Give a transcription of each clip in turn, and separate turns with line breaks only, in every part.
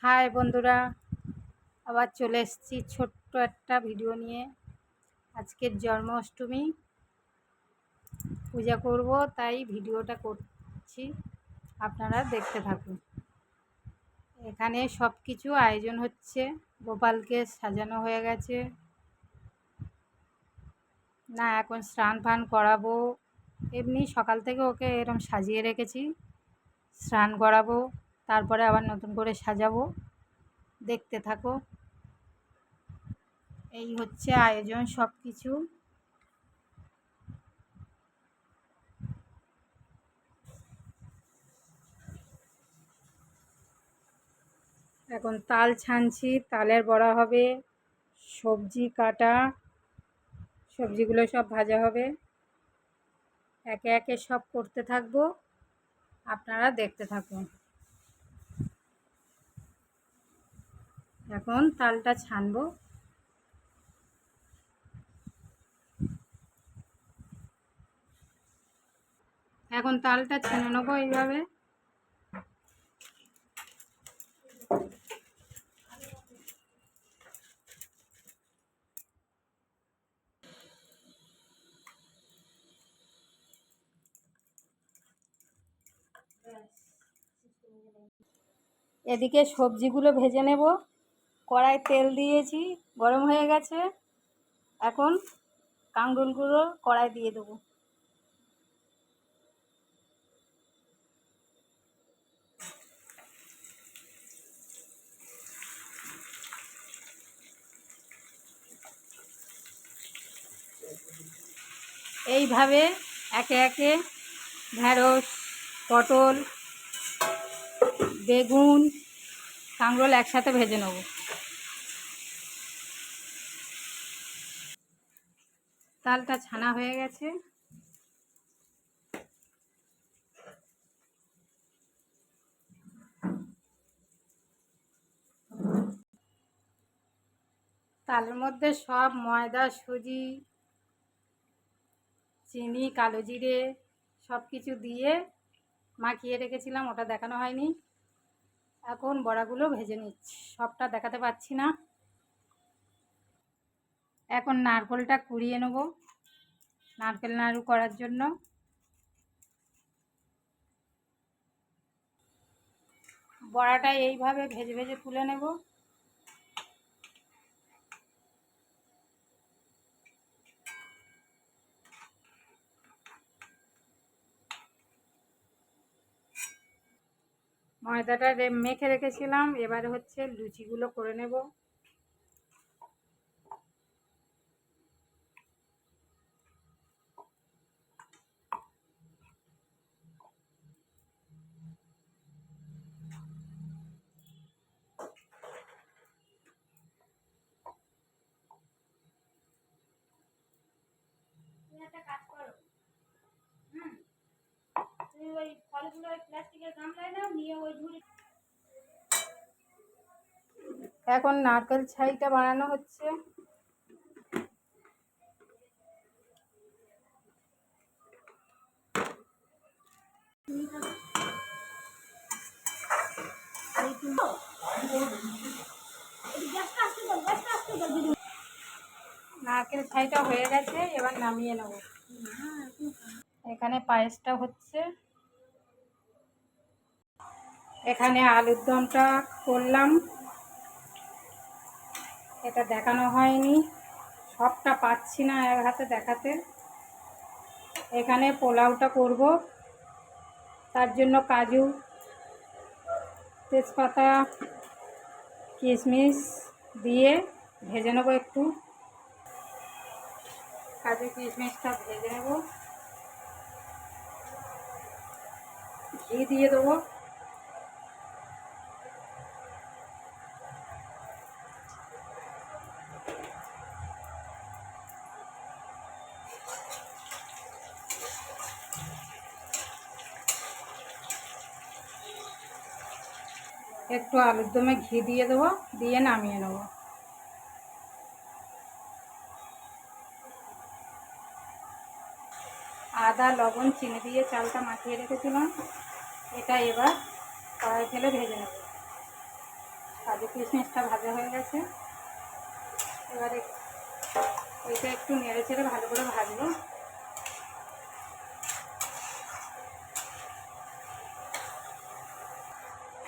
High বন্ধুরা, আবার চলে এসেছি ছোট্ট একটা ভিডিও নিয়ে। আজকের জন্মাষ্টমী পূজা করব, তাই ভিডিওটা করছি, আপনারা দেখতে থাকুন। এখানে সব কিছু আয়োজন হচ্ছে। গোপালকে সাজানো হয়ে গেছে, না এখন স্নান ফান করাবো। এমনি সকাল থেকে ওকে এরকম সাজিয়ে রেখেছি, স্নান করাবো, তারপরে আবার নতুন করে সাজাবো। দেখতে থাকো। এই হচ্ছে আয়োজন সব কিছু। এখন তাল ছানছি, তালের বড়া হবে, সবজি কাটা, সবজিগুলো সব ভাজা হবে। একে একে সব করতে থাকবো, আপনারা দেখতে থাকুন। এখন তালটা ছানবো। এখন তালটা ছেনে নেবো এইভাবে। এদিকে সবজিগুলো ভেজে নেব। কড়াই তেল দিয়েছি, গরম হয়ে গেছে। এখন কাঁকরোলগুলো কড়াই দিয়ে দেবো। এইভাবে একে একে ঢেঁড়স, পটল, বেগুন, কাঁকরোল একসাথে ভেজে নেব। তালটা ছানা হয়ে গেছে। তালের মধ্যে সব ময়দা, সুজি, চিনি, কালো জিরে সব কিছু দিয়ে মাখিয়ে রেখেছিলাম, ওটা দেখানো হয়নি। এখন বড়াগুলো ভেজে নিচ্ছি, সবটা দেখাতে পাচ্ছি না। এখন নারকেলটা কুড়িয়ে নেব নারকেল নাড়ু করার জন্য। বড়াটা এইভাবে ভেজে ভেজে তুলে নেব। ময়দাটা মেখে রেখেছিলাম, এবারে হচ্ছে লুচিগুলো করে নেব। একটা কাজ করো, তুমি ওই ফলগুলো প্লাস্টিকের গামলায় নাও, নিয়ে ওই ঝুড়ি। এখন নারকেল ছাইটা বানানো হচ্ছে। নারকেল ছাইটা হয়ে গেছে, এবার নামিয়ে নেব। এখানে পায়েসটা হচ্ছে। এখানে আলুর দমটা করলাম, এটা দেখানো হয়নি, সবটা পাচ্ছি না এক হাতে দেখাতে। এখানে পোলাওটা করব, তার জন্য কাজু, তেজপাতা, কিশমিশ দিয়ে ভেজে নেবো একটু। কাজু কিশমিশটা ভেজে নেব, ঘি দিয়ে দেবো। একটু আলুর দমে ঘি দিয়ে দেবো, দিয়ে নামিয়ে নেব। আদা, লবণ, চিনি দিয়ে চালটা মাখিয়ে রেখেছিলাম, এটা এবার কড়াই তেলে ভেজে নেব। কাজু কিশমিশটা ভাজা হয়ে গেছে। এবারে এটা একটু নেড়ে চেড়ে ভালো করে ভাজবো।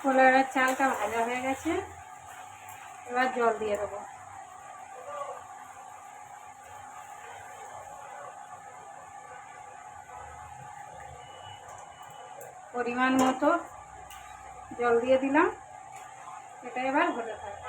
পোলাওর চালটা ভাজা হয়ে গেছে, এবার জল দিয়ে দেবো। পরিমাণ মতো জল দিয়ে দিলাম, এটা এবার হতে থাকবে।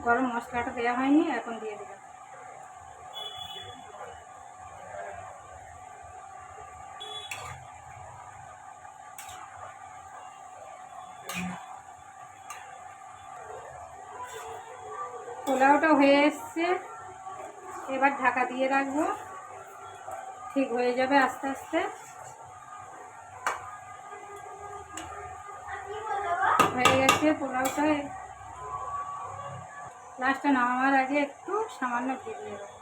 গরম মশলাটা দেওয়া হয়নি, এখন দিয়ে দিলাম। পোলাওটা হয়ে এসছে, এবার ঢাকা দিয়ে রাখবো, ঠিক হয়ে যাবে আস্তে আস্তে। হয়ে গেছে পোলাওটা। লাস্টে নামাবার আগে একটু সামান্য ঘি দিয়ে দেবো।